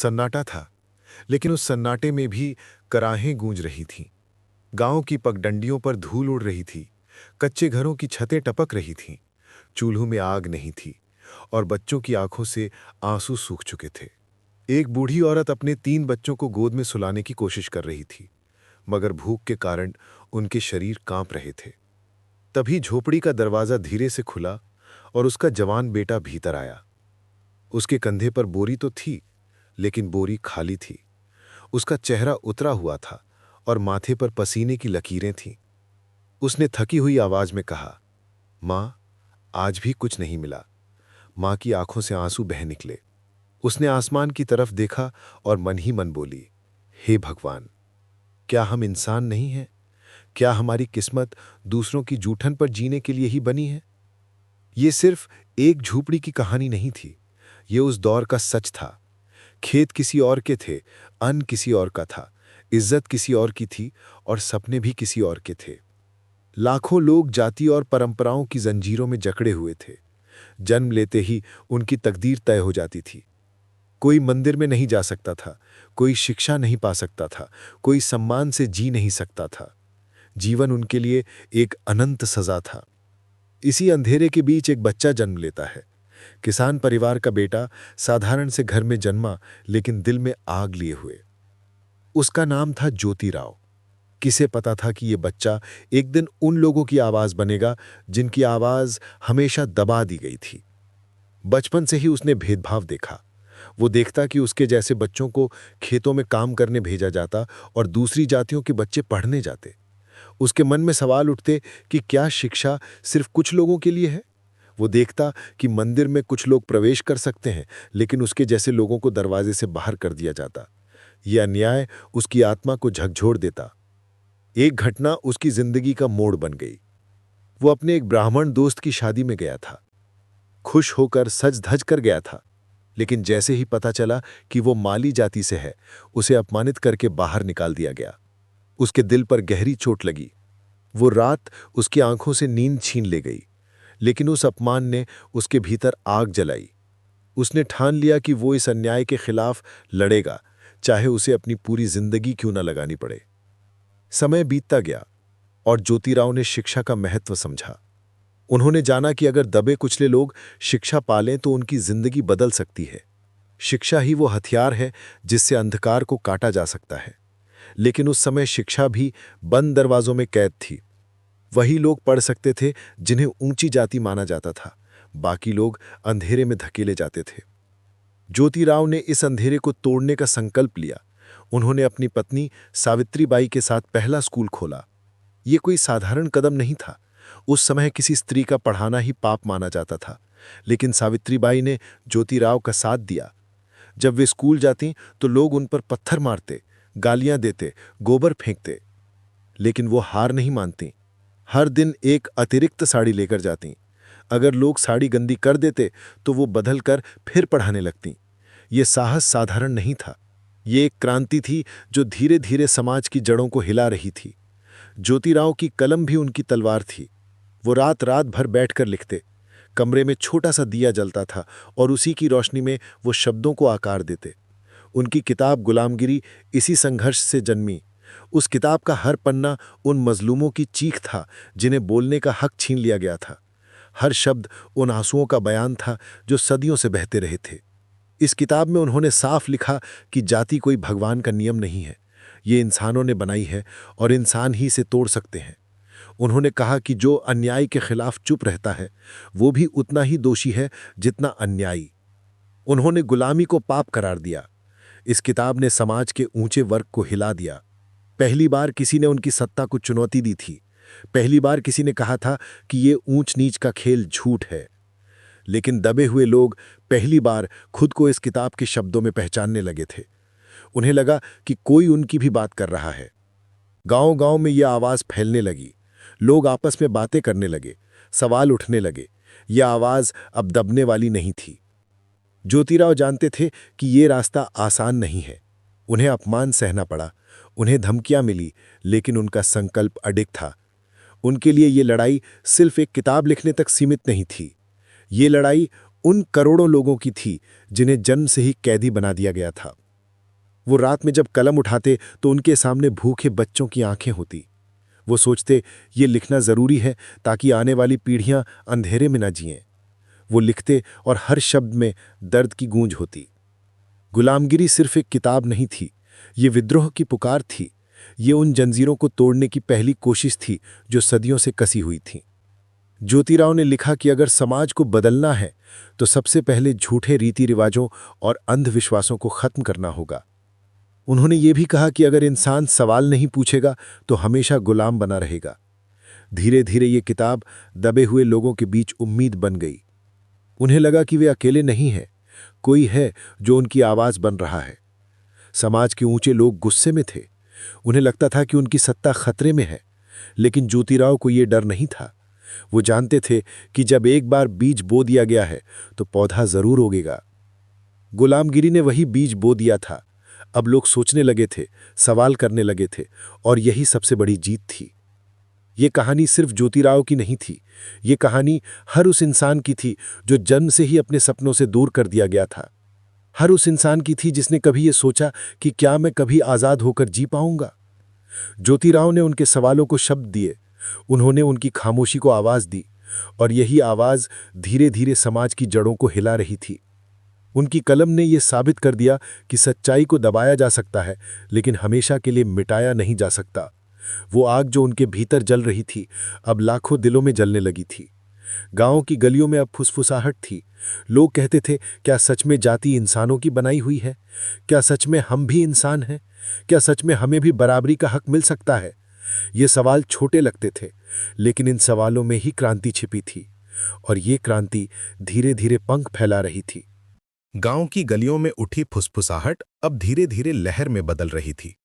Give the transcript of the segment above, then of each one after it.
सन्नाटा था, लेकिन उस सन्नाटे में भी कराहें गूंज रही थीं। गांव की पगडंडियों पर धूल उड़ रही थी, कच्चे घरों की छतें टपक रही थीं, चूल्हों में आग नहीं थी और बच्चों की आंखों से आंसू सूख चुके थे। एक बूढ़ी औरत अपने 3 बच्चों को गोद में सुलाने की कोशिश कर रही थी, मगर भूख के कारण उनके शरीर कांप रहे थे। तभी झोपड़ी का दरवाजा धीरे से खुला और उसका जवान बेटा भीतर आया। उसके कंधे पर बोरी तो थी, लेकिन बोरी खाली थी। उसका चेहरा उतरा हुआ था और माथे पर पसीने की लकीरें थीं। उसने थकी हुई आवाज में कहा, माँ, आज भी कुछ नहीं मिला। माँ की आंखों से आंसू बह निकले। उसने आसमान की तरफ देखा और मन ही मन बोली, हे भगवान, क्या हम इंसान नहीं हैं? क्या हमारी किस्मत दूसरों की जूठन पर जीने के लिए ही बनी है? ये सिर्फ एक झूपड़ी की कहानी नहीं थी, ये उस दौर का सच था। खेत किसी और के थे, अन्न किसी और का था, इज्जत किसी और की थी और सपने भी किसी और के थे। लाखों लोग जाति और परंपराओं की जंजीरों में जकड़े हुए थे। जन्म लेते ही उनकी तकदीर तय हो जाती थी। कोई मंदिर में नहीं जा सकता था, कोई शिक्षा नहीं पा सकता था, कोई सम्मान से जी नहीं सकता था। जीवन उनके लिए एक अनंत सजा था। इसी अंधेरे के बीच एक बच्चा जन्म लेता है। किसान परिवार का बेटा, साधारण से घर में जन्मा, लेकिन दिल में आग लिए हुए। उसका नाम था ज्योतिराव। किसे पता था कि यह बच्चा एक दिन उन लोगों की आवाज बनेगा जिनकी आवाज हमेशा दबा दी गई थी। बचपन से ही उसने भेदभाव देखा। वो देखता कि उसके जैसे बच्चों को खेतों में काम करने भेजा जाता और दूसरी जातियों के बच्चे पढ़ने जाते। उसके मन में सवाल उठते कि क्या शिक्षा सिर्फ कुछ लोगों के लिए है? वो देखता कि मंदिर में कुछ लोग प्रवेश कर सकते हैं, लेकिन उसके जैसे लोगों को दरवाजे से बाहर कर दिया जाता। यह अन्याय उसकी आत्मा को झकझोर देता। एक घटना उसकी जिंदगी का मोड़ बन गई। वो अपने एक ब्राह्मण दोस्त की शादी में गया था। खुश होकर सज धज कर गया था, लेकिन जैसे ही पता चला कि वो माली जाति से है, उसे अपमानित करके बाहर निकाल दिया गया। उसके दिल पर गहरी चोट लगी। वो रात उसकी आंखों से नींद छीन ले गई, लेकिन उस अपमान ने उसके भीतर आग जलाई। उसने ठान लिया कि वो इस अन्याय के खिलाफ लड़ेगा, चाहे उसे अपनी पूरी जिंदगी क्यों न लगानी पड़े। समय बीतता गया और ज्योतिराव ने शिक्षा का महत्व समझा। उन्होंने जाना कि अगर दबे कुचले लोग शिक्षा पालें तो उनकी जिंदगी बदल सकती है। शिक्षा ही वो हथियार है जिससे अंधकार को काटा जा सकता है। लेकिन उस समय शिक्षा भी बंद दरवाजों में कैद थी। वही लोग पढ़ सकते थे जिन्हें ऊंची जाति माना जाता था, बाकी लोग अंधेरे में धकेले जाते थे। ज्योतिराव ने इस अंधेरे को तोड़ने का संकल्प लिया। उन्होंने अपनी पत्नी सावित्रीबाई के साथ पहला स्कूल खोला। ये कोई साधारण कदम नहीं था। उस समय किसी स्त्री का पढ़ाना ही पाप माना जाता था, लेकिन सावित्रीबाई ने ज्योतिराव का साथ दिया। जब वे स्कूल जाती तो लोग उन पर पत्थर मारते, गालियां देते, गोबर फेंकते, लेकिन वो हार नहीं मानती। हर दिन एक अतिरिक्त साड़ी लेकर जाती। अगर लोग साड़ी गंदी कर देते तो वो बदल कर फिर पढ़ाने लगती। ये साहस साधारण नहीं था, ये एक क्रांति थी जो धीरे धीरे समाज की जड़ों को हिला रही थी। ज्योतिराव की कलम भी उनकी तलवार थी। वो रात रात भर बैठकर लिखते। कमरे में छोटा सा दिया जलता था और उसी की रोशनी में वो शब्दों को आकार देते। उनकी किताब गुलामगिरी इसी संघर्ष से जन्मी। उस किताब का हर पन्ना उन मजलूमों की चीख था जिन्हें बोलने का हक छीन लिया गया था। हर शब्द उन आंसुओं का बयान था जो सदियों से बहते रहे थे। इस किताब में उन्होंने साफ लिखा कि जाति कोई भगवान का नियम नहीं है, ये इंसानों ने बनाई है और इंसान ही इसे तोड़ सकते हैं। उन्होंने कहा कि जो अन्याय के खिलाफ चुप रहता है वो भी उतना ही दोषी है जितना अन्यायी। उन्होंने गुलामी को पाप करार दिया। इस किताब ने समाज के ऊंचे वर्ग को हिला दिया। पहली बार किसी ने उनकी सत्ता को चुनौती दी थी। पहली बार किसी ने कहा था कि ये ऊंच नीच का खेल झूठ है। लेकिन दबे हुए लोग पहली बार खुद को इस किताब के शब्दों में पहचानने लगे थे। उन्हें लगा कि कोई उनकी भी बात कर रहा है। गांव-गांव में यह आवाज फैलने लगी। लोग आपस में बातें करने लगे, सवाल उठने लगे। यह आवाज अब दबने वाली नहीं थी। ज्योतिराव जानते थे कि ये रास्ता आसान नहीं है। उन्हें अपमान सहना पड़ा, उन्हें धमकियां मिली, लेकिन उनका संकल्प अडिग था। उनके लिए ये लड़ाई सिर्फ एक किताब लिखने तक सीमित नहीं थी। ये लड़ाई उन करोड़ों लोगों की थी जिन्हें जन्म से ही कैदी बना दिया गया था। वो रात में जब कलम उठाते तो उनके सामने भूखे बच्चों की आंखें होती। वो सोचते ये लिखना ज़रूरी है ताकि आने वाली पीढ़ियां अंधेरे में न जिएं। वो लिखते और हर शब्द में दर्द की गूंज होती। गुलामगिरी सिर्फ एक किताब नहीं थी, ये विद्रोह की पुकार थी। ये उन जंजीरों को तोड़ने की पहली कोशिश थी जो सदियों से कसी हुई थी। ज्योतिराव ने लिखा कि अगर समाज को बदलना है तो सबसे पहले झूठे रीति रिवाजों और अंधविश्वासों को खत्म करना होगा। उन्होंने ये भी कहा कि अगर इंसान सवाल नहीं पूछेगा तो हमेशा गुलाम बना रहेगा। धीरे धीरे ये किताब दबे हुए लोगों के बीच उम्मीद बन गई। उन्हें लगा कि वे अकेले नहीं हैं, कोई है जो उनकी आवाज बन रहा है। समाज के ऊंचे लोग गुस्से में थे। उन्हें लगता था कि उनकी सत्ता खतरे में है, लेकिन ज्योतिराव को यह डर नहीं था। वो जानते थे कि जब एक बार बीज बो दिया गया है तो पौधा जरूर उगेगा। गुलामगिरी ने वही बीज बो दिया था। अब लोग सोचने लगे थे, सवाल करने लगे थे, और यही सबसे बड़ी जीत थी। ये कहानी सिर्फ ज्योतिराव की नहीं थी, ये कहानी हर उस इंसान की थी जो जन्म से ही अपने सपनों से दूर कर दिया गया था। हर उस इंसान की थी जिसने कभी ये सोचा कि क्या मैं कभी आज़ाद होकर जी पाऊंगा। ज्योतिराव ने उनके सवालों को शब्द दिए, उन्होंने उनकी खामोशी को आवाज़ दी, और यही आवाज़ धीरे धीरे समाज की जड़ों को हिला रही थी। उनकी कलम ने यह साबित कर दिया कि सच्चाई को दबाया जा सकता है, लेकिन हमेशा के लिए मिटाया नहीं जा सकता। वो आग जो उनके भीतर जल रही थी, अब लाखों दिलों में जलने लगी थी। गांव की गलियों में अब फुसफुसाहट थी। लोग कहते थे, क्या सच में जाति इंसानों की बनाई हुई है? क्या सच में हम भी इंसान हैं? क्या सच में हमें भी बराबरी का हक मिल सकता है? ये सवाल छोटे लगते थे, लेकिन इन सवालों में ही क्रांति छिपी थी, और ये क्रांति धीरे धीरे पंख फैला रही थी। गांव की गलियों में उठी फुसफुसाहट अब धीरे धीरे लहर में बदल रही थी।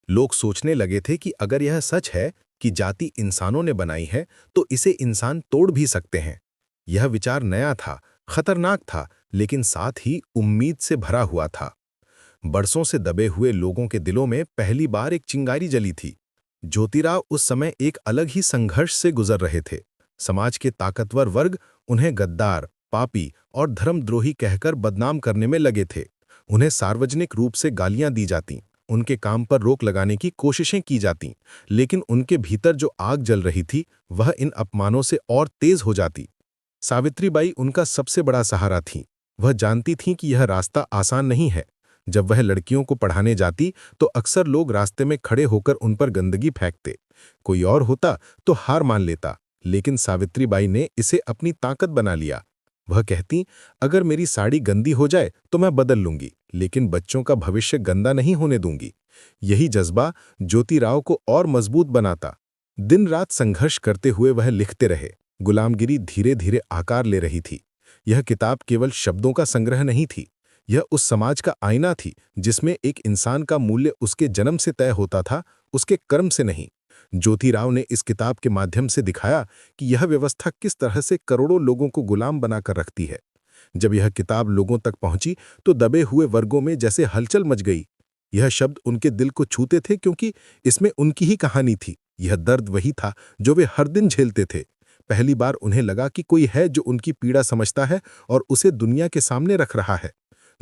लोग सोचने लगे थे कि अगर यह सच है कि जाति इंसानों ने बनाई है, तो इसे इंसान तोड़ भी सकते हैं। यह विचार नया था, खतरनाक था, लेकिन साथ ही उम्मीद से भरा हुआ था। बरसों से दबे हुए लोगों के दिलों में पहली बार एक चिंगारी जली थी। ज्योतिराव उस समय एक अलग ही संघर्ष से गुजर रहे थे। समाज के ताकतवर वर्ग उन्हें गद्दार, पापी और धर्मद्रोही कहकर बदनाम करने में लगे थे। उन्हें सार्वजनिक रूप से गालियां दी जातीं, उनके काम पर रोक लगाने की कोशिशें की जातीं, लेकिन उनके भीतर जो आग जल रही थी वह इन अपमानों से और तेज हो जाती। सावित्रीबाई उनका सबसे बड़ा सहारा थीं। वह जानती थीं कि यह रास्ता आसान नहीं है। जब वह लड़कियों को पढ़ाने जाती तो अक्सर लोग रास्ते में खड़े होकर उन पर गंदगी फेंकते। कोई और होता तो हार मान लेता, लेकिन सावित्रीबाई ने इसे अपनी ताकत बना लिया। वह कहती, अगर मेरी साड़ी गंदी हो जाए तो मैं बदल लूंगी, लेकिन बच्चों का भविष्य गंदा नहीं होने दूंगी। यही जज्बा ज्योतिराव को और मजबूत बनाता। दिन रात संघर्ष करते हुए वह लिखते रहे। गुलामगिरी धीरे धीरे आकार ले रही थी। यह किताब केवल शब्दों का संग्रह नहीं थी, यह उस समाज का आईना थी जिसमें एक इंसान का मूल्य उसके जन्म से तय होता था, उसके कर्म से नहीं। ज्योतिराव ने इस किताब के माध्यम से दिखाया कि यह व्यवस्था किस तरह से करोड़ों लोगों को गुलाम बनाकर रखती है। जब यह किताब लोगों तक पहुंची तो दबे हुए वर्गों में जैसे हलचल मच गई। यह शब्द उनके दिल को छूते थे, क्योंकि इसमें उनकी ही कहानी थी। यह दर्द वही था जो वे हर दिन झेलते थे। पहली बार उन्हें लगा कि कोई है जो उनकी पीड़ा समझता है और उसे दुनिया के सामने रख रहा है।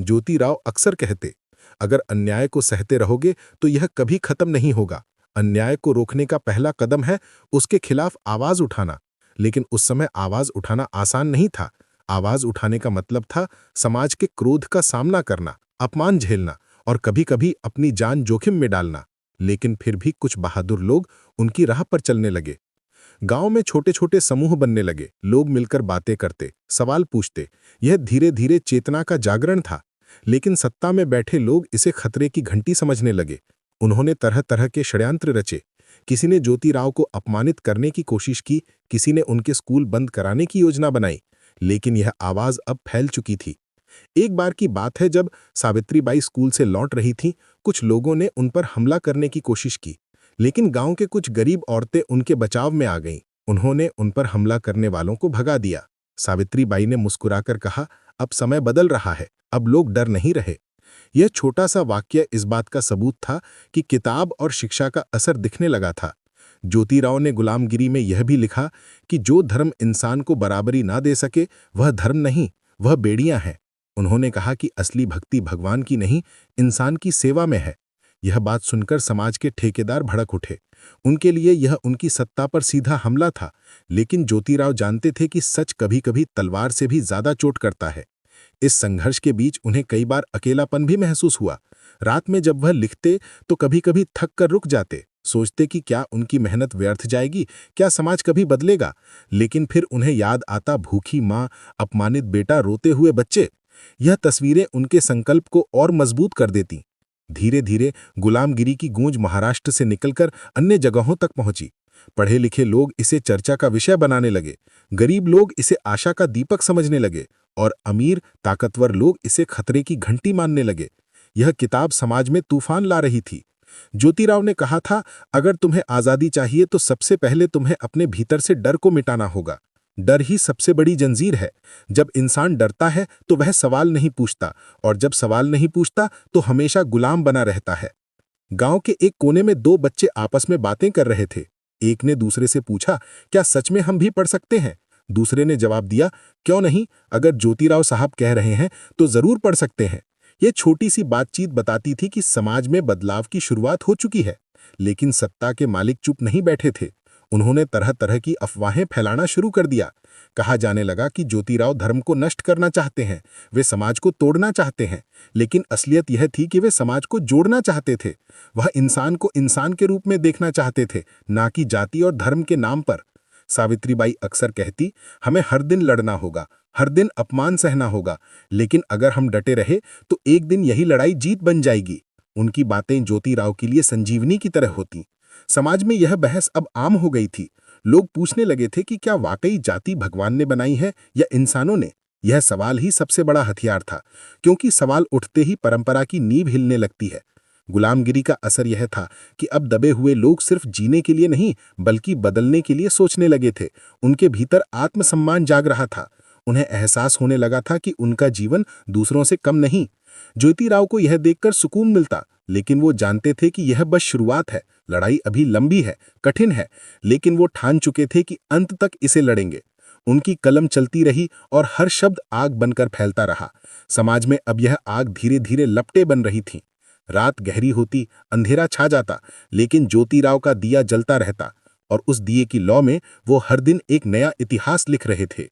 ज्योतिराव अक्सर कहते, अगर अन्याय को सहते रहोगे तो यह कभी खत्म नहीं होगा। अन्याय को रोकने का पहला कदम है उसके खिलाफ आवाज उठाना। लेकिन उस समय आवाज उठाना आसान नहीं था। आवाज उठाने का मतलब था समाज के क्रोध का सामना करना, अपमान झेलना और कभी-कभी अपनी जान जोखिम में डालना। लेकिन फिर भी कुछ बहादुर लोग उनकी राह पर चलने लगे। गांव में छोटे छोटे समूह बनने लगे। लोग मिलकर बातें करते, सवाल पूछते। यह धीरे धीरे चेतना का जागरण था। लेकिन सत्ता में बैठे लोग इसे खतरे की घंटी समझने लगे। उन्होंने तरह तरह के षड्यंत्र रचे। किसी ने ज्योतिराव को अपमानित करने की कोशिश की, किसी ने उनके स्कूल बंद कराने की योजना बनाई। लेकिन यह आवाज अब फैल चुकी थी। एक बार की बात है, जब सावित्रीबाई स्कूल से लौट रही थीं, कुछ लोगों ने उन पर हमला करने की कोशिश की, लेकिन गांव के कुछ गरीब औरतें उनके बचाव में आ गईं। उन्होंने उन पर हमला करने वालों को भगा दिया। सावित्रीबाई ने मुस्कुराकर कहा, अब समय बदल रहा है, अब लोग डर नहीं रहे। यह छोटा सा वाक्य इस बात का सबूत था कि किताब और शिक्षा का असर दिखने लगा था। ज्योतिराव ने गुलामगिरी में यह भी लिखा कि जो धर्म इंसान को बराबरी ना दे सके वह धर्म नहीं, वह बेड़ियां हैं। उन्होंने कहा कि असली भक्ति भगवान की नहीं, इंसान की सेवा में है। यह बात सुनकर समाज के ठेकेदार भड़क उठे। उनके लिए यह उनकी सत्ता पर सीधा हमला था, लेकिन ज्योतिराव जानते थे कि सच कभी-कभी तलवार से भी ज्यादा चोट करता है। इस संघर्ष के बीच उन्हें कई बार अकेलापन भी महसूस हुआ। रात में जब वह लिखते तो कभी-कभी थक कर रुक जाते, सोचते कि क्या उनकी मेहनत व्यर्थ जाएगी, क्या समाज कभी बदलेगा। लेकिन फिर उन्हें याद आता भूखी माँ, अपमानित बेटा, रोते हुए बच्चे। यह तस्वीरें उनके संकल्प को और मजबूत कर देती। धीरे धीरे गुलामगिरी की गूंज महाराष्ट्र से निकलकर अन्य जगहों तक पहुंची। पढ़े लिखे लोग इसे चर्चा का विषय बनाने लगे, गरीब लोग इसे आशा का दीपक समझने लगे और अमीर ताकतवर लोग इसे खतरे की घंटी मानने लगे। यह किताब समाज में तूफान ला रही थी। ज्योतिराव ने कहा था, अगर तुम्हें आजादी चाहिए तो सबसे पहले तुम्हें अपने भीतर से डर को मिटाना होगा। डर ही सबसे बड़ी जंजीर है। जब इंसान डरता है तो वह सवाल नहीं पूछता, और जब सवाल नहीं पूछता तो हमेशा गुलाम बना रहता है। गांव के एक कोने में दो बच्चे आपस में बातें कर रहे थे। एक ने दूसरे से पूछा, क्या सच में हम भी पढ़ सकते हैं? दूसरे ने जवाब दिया, क्यों नहीं, अगर ज्योतिराव साहब कह रहे हैं तो जरूर पढ़ सकते हैं। यह छोटी सी बातचीत बताती थी कि समाज में बदलाव की शुरुआत हो चुकी है। लेकिन सत्ता के मालिक चुप नहीं बैठे थे। उन्होंने तरह तरह की अफवाहें फैलाना शुरू कर दिया। कहा जाने लगा कि ज्योतिराव धर्म को नष्ट करना चाहते हैं, वे समाज को तोड़ना चाहते हैं। लेकिन असलियत यह थी कि वे समाज को जोड़ना चाहते थे। वह इंसान को इंसान के रूप में देखना चाहते थे, ना कि जाति और धर्म के नाम पर। सावित्रीबाई अक्सर कहती, हमें हर दिन लड़ना होगा, हर दिन अपमान सहना होगा, लेकिन अगर हम डटे रहे तो एक दिन यही लड़ाई जीत बन जाएगी। उनकी बातें ज्योतिराव के लिए संजीवनी की तरह होती। समाज में यह बहस अब आम हो गई थी। लोग पूछने लगे थे कि क्या वाकई जाति भगवान ने बनाई है या इंसानों ने। यह सवाल ही सबसे बड़ा हथियार था, क्योंकि सवाल उठते ही परंपरा की नींव हिलने लगती है। गुलामगिरी का असर यह था कि अब दबे हुए लोग सिर्फ जीने के लिए नहीं, बल्कि बदलने के लिए सोचने लगे थे। उनके भीतर आत्मसम्मान जाग रहा था। उन्हें एहसास होने लगा था कि उनका जीवन दूसरों से कम नहीं। ज्योतिराव को यह देखकर सुकून मिलता, लेकिन वो जानते थे कि यह बस शुरुआत है। लड़ाई अभी लंबी है, कठिन है, लेकिन वो ठान चुके थे कि अंत तक इसे लड़ेंगे। उनकी कलम चलती रही और हर शब्द आग बनकर फैलता रहा। समाज में अब यह आग धीरे धीरे लपटें बन रही थीं। रात गहरी होती, अंधेरा छा जाता, लेकिन ज्योतिराव का दिया जलता रहता, और उस दिए की लौ में वो हर दिन एक नया इतिहास लिख रहे थे।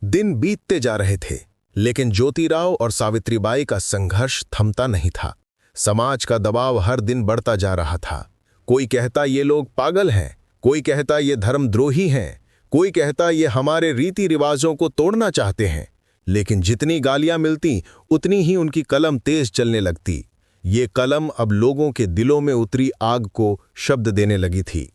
दिन बीतते जा रहे थे, लेकिन ज्योतिराव और सावित्रीबाई का संघर्ष थमता नहीं था। समाज का दबाव हर दिन बढ़ता जा रहा था। कोई कहता ये लोग पागल हैं, कोई कहता ये धर्मद्रोही हैं, कोई कहता ये हमारे रीति रिवाजों को तोड़ना चाहते हैं। लेकिन जितनी गालियां मिलती उतनी ही उनकी कलम तेज चलने लगती। ये कलम अब लोगों के दिलों में उतरी आग को शब्द देने लगी थी।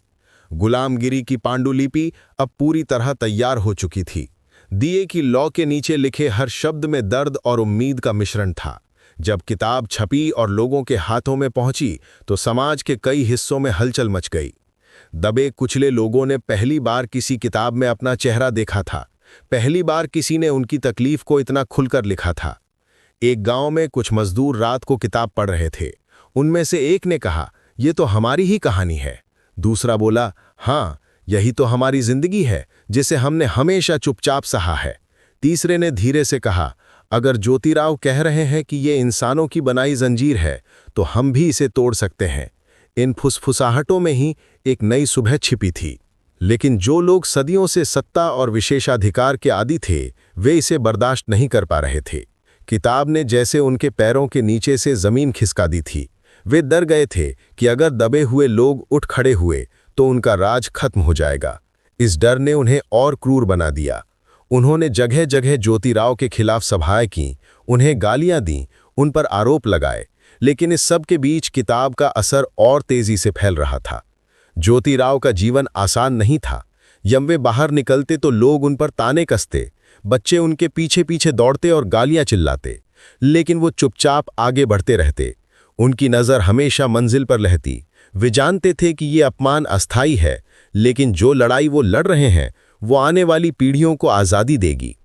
गुलामगिरी की पांडुलिपि अब पूरी तरह तैयार हो चुकी थी। दिए की लौ के नीचे लिखे हर शब्द में दर्द और उम्मीद का मिश्रण था। जब किताब छपी और लोगों के हाथों में पहुंची तो समाज के कई हिस्सों में हलचल मच गई। दबे कुचले लोगों ने पहली बार किसी किताब में अपना चेहरा देखा था। पहली बार किसी ने उनकी तकलीफ को इतना खुलकर लिखा था। एक गांव में कुछ मजदूर रात को किताब पढ़ रहे थे। उनमें से एक ने कहा, ये तो हमारी ही कहानी है। दूसरा बोला, हाँ, यही तो हमारी जिंदगी है, जिसे हमने हमेशा चुपचाप सहा है। तीसरे ने धीरे से कहा, अगर ज्योतिराव कह रहे हैं कि ये इंसानों की बनाई जंजीर है, तो हम भी इसे तोड़ सकते हैं। इन फुसफुसाहटों में ही एक नई सुबह छिपी थी। लेकिन जो लोग सदियों से सत्ता और विशेषाधिकार के आदी थे, वे इसे बर्दाश्त नहीं कर पा रहे थे। किताब ने जैसे उनके पैरों के नीचे से जमीन खिसका दी थी। वे डर गए थे कि अगर दबे हुए लोग उठ खड़े हुए तो उनका राज खत्म हो जाएगा। इस डर ने उन्हें और क्रूर बना दिया। उन्होंने जगह जगह ज्योतिराव के खिलाफ सभाएं की, उन्हें गालियां दी, उन पर आरोप लगाए। लेकिन इस सब के बीच किताब का असर और तेजी से फैल रहा था। ज्योतिराव का जीवन आसान नहीं था। जब वे बाहर निकलते तो लोग उन पर ताने कसते, बच्चे उनके पीछे पीछे दौड़ते और गालियां चिल्लाते, लेकिन वो चुपचाप आगे बढ़ते रहते। उनकी नज़र हमेशा मंजिल पर रहती। वे जानते थे कि ये अपमान अस्थायी है, लेकिन जो लड़ाई वो लड़ रहे हैं वो आने वाली पीढ़ियों को आज़ादी देगी।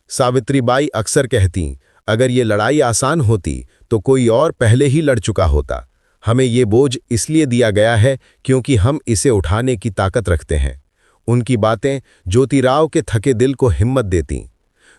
सावित्रीबाई अक्सर कहती, अगर ये लड़ाई आसान होती तो कोई और पहले ही लड़ चुका होता। हमें ये बोझ इसलिए दिया गया है क्योंकि हम इसे उठाने की ताकत रखते हैं। उनकी बातें ज्योतिराव के थके दिल को हिम्मत देतीं।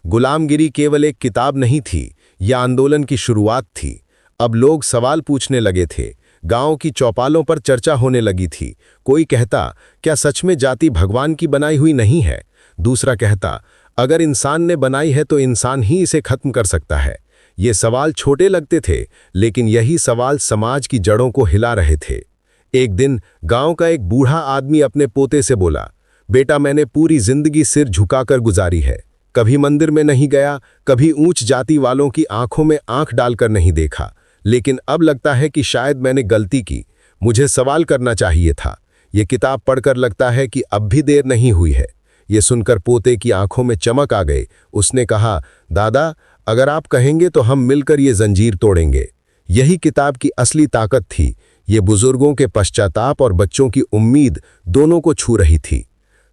गुलामगिरी केवल एक किताब नहीं थी, यह आंदोलन की शुरुआत थी। अब लोग सवाल पूछने लगे थे। गांव की चौपालों पर चर्चा होने लगी थी। कोई कहता, क्या सच में जाति भगवान की बनाई हुई नहीं है? दूसरा कहता, अगर इंसान ने बनाई है तो इंसान ही इसे खत्म कर सकता है। ये सवाल छोटे लगते थे, लेकिन यही सवाल समाज की जड़ों को हिला रहे थे। एक दिन गांव का एक बूढ़ा आदमी अपने पोते से बोला, बेटा, मैंने पूरी जिंदगी सिर झुकाकर गुजारी है। कभी मंदिर में नहीं गया, कभी ऊंच जाति वालों की आंखों में आंख डालकर नहीं देखा, लेकिन अब लगता है कि शायद मैंने गलती की। मुझे सवाल करना चाहिए था। ये किताब पढ़कर लगता है कि अब भी देर नहीं हुई है। ये सुनकर पोते की आंखों में चमक आ गई। उसने कहा, दादा, अगर आप कहेंगे तो हम मिलकर ये जंजीर तोड़ेंगे। यही किताब की असली ताकत थी। ये बुजुर्गों के पश्चाताप और बच्चों की उम्मीद दोनों को छू रही थी।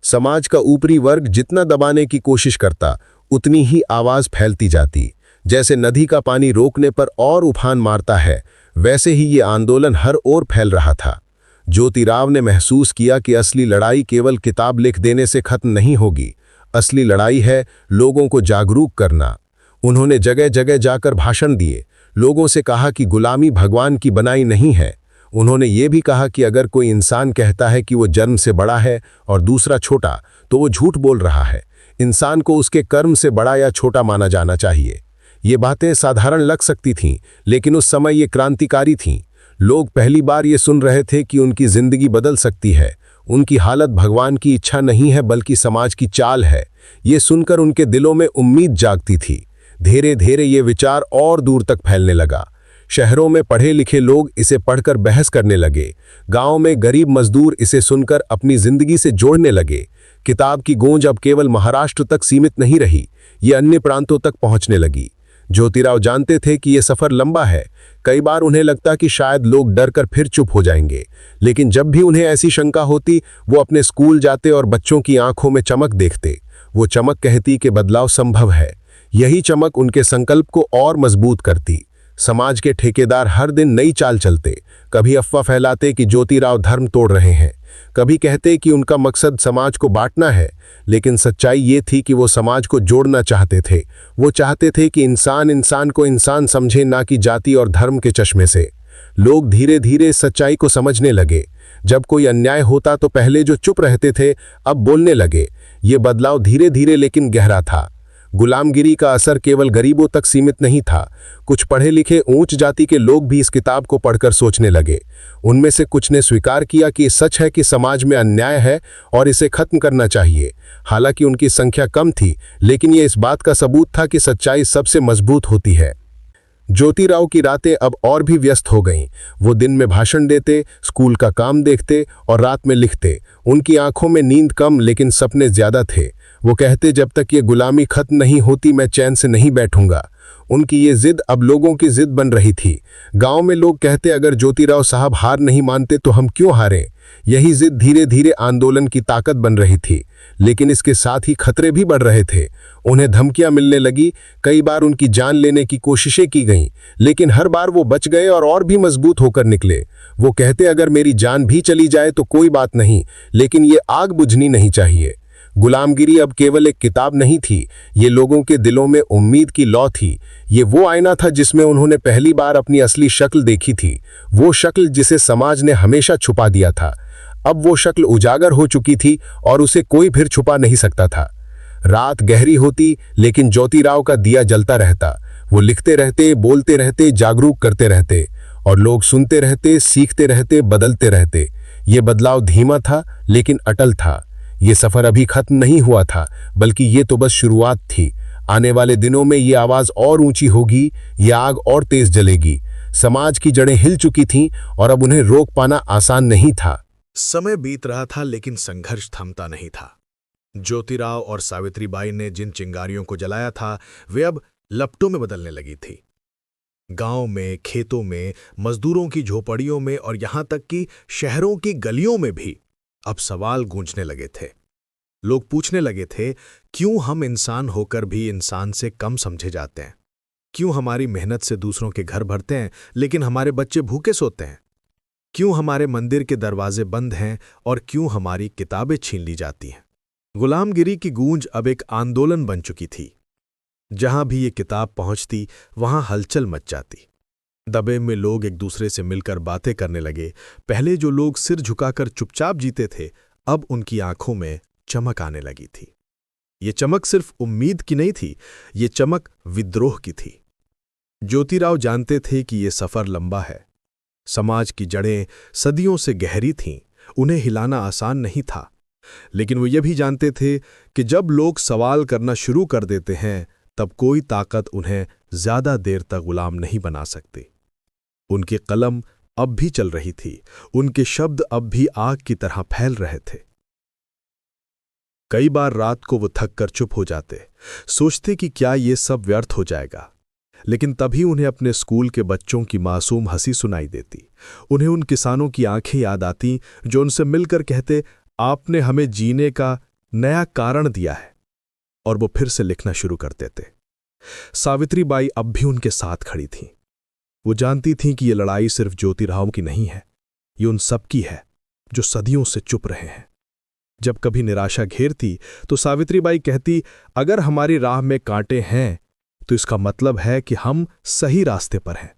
समाज का ऊपरी वर्ग जितना दबाने की कोशिश करता, उतनी ही आवाज फैलती जाती। जैसे नदी का पानी रोकने पर और उफान मारता है, वैसे ही ये आंदोलन हर ओर फैल रहा था। ज्योतिराव ने महसूस किया कि असली लड़ाई केवल किताब लिख देने से खत्म नहीं होगी। असली लड़ाई है लोगों को जागरूक करना। उन्होंने जगह जगह जाकर भाषण दिए, लोगों से कहा कि गुलामी भगवान की बनाई नहीं है। उन्होंने ये भी कहा कि अगर कोई इंसान कहता है कि वो जन्म से बड़ा है और दूसरा छोटा, तो वो झूठ बोल रहा है। इंसान को उसके कर्म से बड़ा या छोटा माना जाना चाहिए। ये बातें साधारण लग सकती थीं, लेकिन उस समय ये क्रांतिकारी थीं। लोग पहली बार ये सुन रहे थे कि उनकी जिंदगी बदल सकती है। उनकी हालत भगवान की इच्छा नहीं है, बल्कि समाज की चाल है। ये सुनकर उनके दिलों में उम्मीद जागती थी। धीरे धीरे ये विचार और दूर तक फैलने लगा। शहरों में पढ़े लिखे लोग इसे पढ़कर बहस करने लगे। गांव में गरीब मजदूर इसे सुनकर अपनी जिंदगी से जोड़ने लगे। किताब की गूंज अब केवल महाराष्ट्र तक सीमित नहीं रही, ये अन्य प्रांतों तक पहुंचने लगी। ज्योतिराव जानते थे कि यह सफर लंबा है। कई बार उन्हें लगता कि शायद लोग डरकर फिर चुप हो जाएंगे, लेकिन जब भी उन्हें ऐसी शंका होती, वो अपने स्कूल जाते और बच्चों की आंखों में चमक देखते। वो चमक कहती कि बदलाव संभव है। यही चमक उनके संकल्प को और मजबूत करती। समाज के ठेकेदार हर दिन नई चाल चलते। कभी अफवाह फैलाते कि ज्योतिराव धर्म तोड़ रहे हैं, कभी कहते कि उनका मकसद समाज को बांटना है, लेकिन सच्चाई ये थी कि वो समाज को जोड़ना चाहते थे। वो चाहते थे कि इंसान इंसान को इंसान समझे, ना कि जाति और धर्म के चश्मे से। लोग धीरे धीरे सच्चाई को समझने लगे। जब कोई अन्याय होता तो पहले जो चुप रहते थे, अब बोलने लगे। ये बदलाव धीरे धीरे लेकिन गहरा था। गुलामगिरी का असर केवल गरीबों तक सीमित नहीं था। कुछ पढ़े लिखे ऊंच जाति के लोग भी इस किताब को पढ़कर सोचने लगे। उनमें से कुछ ने स्वीकार किया कि सच है कि समाज में अन्याय है और इसे खत्म करना चाहिए। हालांकि उनकी संख्या कम थी, लेकिन यह इस बात का सबूत था कि सच्चाई सबसे मजबूत होती है। ज्योतिराव की रातें अब और भी व्यस्त हो गईं। वो दिन में भाषण देते, स्कूल का काम देखते और रात में लिखते। उनकी आंखों में नींद कम, लेकिन सपने ज्यादा थे। वो कहते, जब तक ये गुलामी खत्म नहीं होती मैं चैन से नहीं बैठूंगा। उनकी ये जिद अब लोगों की जिद बन रही थी। गांव में लोग कहते, अगर ज्योतिराव साहब हार नहीं मानते तो हम क्यों हारें। यही जिद धीरे धीरे आंदोलन की ताकत बन रही थी, लेकिन इसके साथ ही खतरे भी बढ़ रहे थे। उन्हें धमकियां मिलने लगी। कई बार उनकी जान लेने की कोशिशें की गईं, लेकिन हर बार वो बच गए और भी मजबूत होकर निकले। वो कहते, अगर मेरी जान भी चली जाए तो कोई बात नहीं, लेकिन ये आग बुझनी नहीं चाहिए। गुलामगिरी अब केवल एक किताब नहीं थी, ये लोगों के दिलों में उम्मीद की लौ थी। ये वो आईना था जिसमें उन्होंने पहली बार अपनी असली शक्ल देखी थी, वो शक्ल जिसे समाज ने हमेशा छुपा दिया था। अब वो शक्ल उजागर हो चुकी थी और उसे कोई फिर छुपा नहीं सकता था। रात गहरी होती, लेकिन ज्योतिराव का दिया जलता रहता। वो लिखते रहते, बोलते रहते, जागरूक करते रहते, और लोग सुनते रहते, सीखते रहते, बदलते रहते। ये बदलाव धीमा था, लेकिन अटल था। ये सफर अभी खत्म नहीं हुआ था, बल्कि ये तो बस शुरुआत थी। आने वाले दिनों में ये आवाज और ऊंची होगी, ये आग और तेज जलेगी। समाज की जड़ें हिल चुकी थीं और अब उन्हें रोक पाना आसान नहीं था। समय बीत रहा था, लेकिन संघर्ष थमता नहीं था। ज्योतिराव और सावित्रीबाई ने जिन चिंगारियों को जलाया था, वे अब लपटों में बदलने लगी थी। गांव में, खेतों में, मजदूरों की झोपड़ियों में और यहां तक कि शहरों की गलियों में भी अब सवाल गूंजने लगे थे। लोग पूछने लगे थे, क्यों हम इंसान होकर भी इंसान से कम समझे जाते हैं? क्यों हमारी मेहनत से दूसरों के घर भरते हैं, लेकिन हमारे बच्चे भूखे सोते हैं? क्यों हमारे मंदिर के दरवाजे बंद हैं और क्यों हमारी किताबें छीन ली जाती हैं? गुलामगिरी की गूंज अब एक आंदोलन बन चुकी थी। जहां भी ये किताब पहुंचती वहां हलचल मच जाती। दबे में लोग एक दूसरे से मिलकर बातें करने लगे। पहले जो लोग सिर झुकाकर चुपचाप जीते थे, अब उनकी आंखों में चमक आने लगी थी। ये चमक सिर्फ उम्मीद की नहीं थी, ये चमक विद्रोह की थी। ज्योतिराव जानते थे कि ये सफर लंबा है। समाज की जड़ें सदियों से गहरी थीं, उन्हें हिलाना आसान नहीं था। लेकिन वो ये भी जानते थे कि जब लोग सवाल करना शुरू कर देते हैं, तब कोई ताकत उन्हें ज्यादा देर तक गुलाम नहीं बना सकती। उनकी कलम अब भी चल रही थी, उनके शब्द अब भी आग की तरह फैल रहे थे। कई बार रात को वो थक कर चुप हो जाते, सोचते कि क्या ये सब व्यर्थ हो जाएगा। लेकिन तभी उन्हें अपने स्कूल के बच्चों की मासूम हंसी सुनाई देती। उन्हें उन किसानों की आंखें याद आती जो उनसे मिलकर कहते, आपने हमें जीने का नया कारण दिया है। और वो फिर से लिखना शुरू कर देते। सावित्रीबाई अब भी उनके साथ खड़ी थीं। वो जानती थीं कि ये लड़ाई सिर्फ ज्योतिराव की नहीं है, ये उन सबकी है जो सदियों से चुप रहे हैं। जब कभी निराशा घेरती तो सावित्रीबाई कहती, अगर हमारी राह में कांटे हैं तो इसका मतलब है कि हम सही रास्ते पर हैं।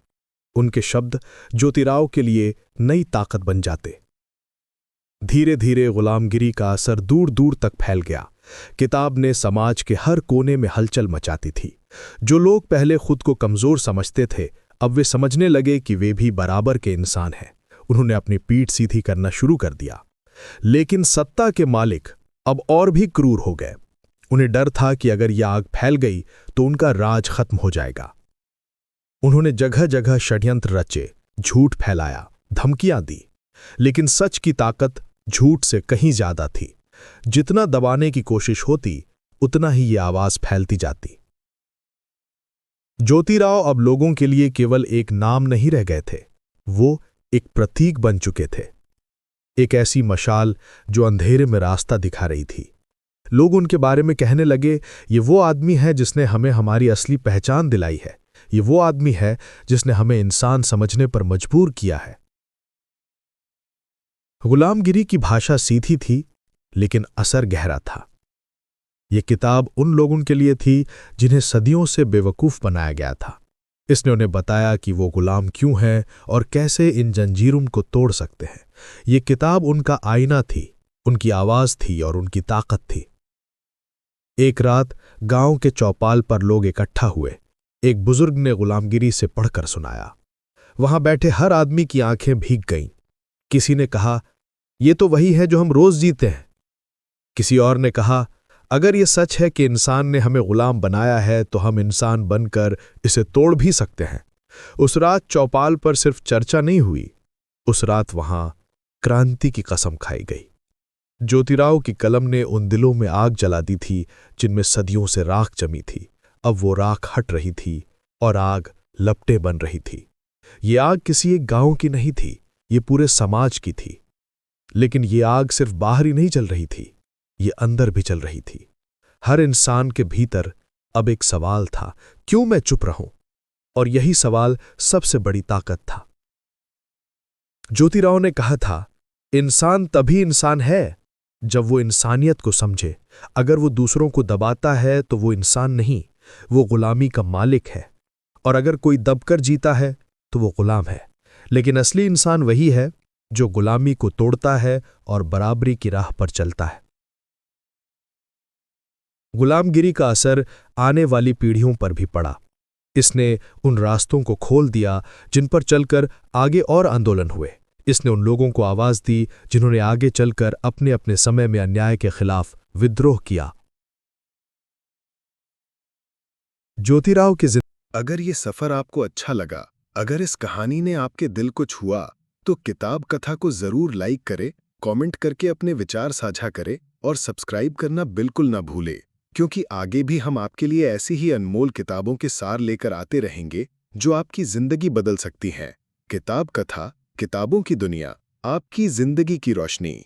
उनके शब्द ज्योतिराव के लिए नई ताकत बन जाते। धीरे धीरे गुलामगिरी का असर दूर दूर तक फैल गया। किताब ने समाज के हर कोने में हलचल मचाती थी। जो लोग पहले खुद को कमजोर समझते थे, अब वे समझने लगे कि वे भी बराबर के इंसान हैं। उन्होंने अपनी पीठ सीधी करना शुरू कर दिया। लेकिन सत्ता के मालिक अब और भी क्रूर हो गए। उन्हें डर था कि अगर यह आग फैल गई तो उनका राज खत्म हो जाएगा। उन्होंने जगह जगह षड्यंत्र रचे, झूठ फैलाया, धमकियां दी। लेकिन सच की ताकत झूठ से कहीं ज्यादा थी। जितना दबाने की कोशिश होती, उतना ही ये आवाज फैलती जाती। ज्योतिराव अब लोगों के लिए केवल एक नाम नहीं रह गए थे, वो एक प्रतीक बन चुके थे। एक ऐसी मशाल जो अंधेरे में रास्ता दिखा रही थी। लोग उनके बारे में कहने लगे, ये वो आदमी है जिसने हमें हमारी असली पहचान दिलाई है, ये वो आदमी है जिसने हमें इंसान समझने पर मजबूर किया है। गुलामगिरी की भाषा सीधी थी, लेकिन असर गहरा था। ये किताब उन लोगों के लिए थी जिन्हें सदियों से बेवकूफ बनाया गया था। इसने उन्हें बताया कि वो गुलाम क्यों हैं और कैसे इन जंजीरों को तोड़ सकते हैं। ये किताब उनका आईना थी, उनकी आवाज थी और उनकी ताकत थी। एक रात गांव के चौपाल पर लोग इकट्ठा हुए। एक बुजुर्ग ने गुलामगिरी से पढ़कर सुनाया। वहां बैठे हर आदमी की आंखें भीग गईं। किसी ने कहा, ये तो वही है जो हम रोज जीते हैं। किसी और ने कहा, अगर ये सच है कि इंसान ने हमें गुलाम बनाया है तो हम इंसान बनकर इसे तोड़ भी सकते हैं। उस रात चौपाल पर सिर्फ चर्चा नहीं हुई, उस रात वहां क्रांति की कसम खाई गई। ज्योतिराव की कलम ने उन दिलों में आग जला दी थी जिनमें सदियों से राख जमी थी। अब वो राख हट रही थी और आग लपटें बन रही थी। ये आग किसी एक गांव की नहीं थी, ये पूरे समाज की थी। लेकिन ये आग सिर्फ बाहर ही नहीं चल रही थी, ये अंदर भी चल रही थी। हर इंसान के भीतर अब एक सवाल था, क्यों मैं चुप रहूं? और यही सवाल सबसे बड़ी ताकत था। ज्योतिराव ने कहा था, इंसान तभी इंसान है जब वो इंसानियत को समझे। अगर वो दूसरों को दबाता है तो वो इंसान नहीं, वो गुलामी का मालिक है। और अगर कोई दबकर जीता है तो वो गुलाम है। लेकिन असली इंसान वही है जो गुलामी को तोड़ता है और बराबरी की राह पर चलता है। गुलामगिरी का असर आने वाली पीढ़ियों पर भी पड़ा। इसने उन रास्तों को खोल दिया जिन पर चलकर आगे और आंदोलन हुए। इसने उन लोगों को आवाज दी जिन्होंने आगे चलकर अपने अपने समय में अन्याय के खिलाफ विद्रोह किया। ज्योतिराव की अगर ये सफर आपको अच्छा लगा, अगर इस कहानी ने आपके दिल को छुआ, तो किताब कथा को जरूर लाइक करें, कमेंट करके अपने विचार साझा करें और सब्सक्राइब करना बिल्कुल ना भूलें, क्योंकि आगे भी हम आपके लिए ऐसी ही अनमोल किताबों के सार लेकर आते रहेंगे जो आपकी जिंदगी बदल सकती हैं। किताब कथा, किताबों की दुनिया, आपकी जिंदगी की रोशनी।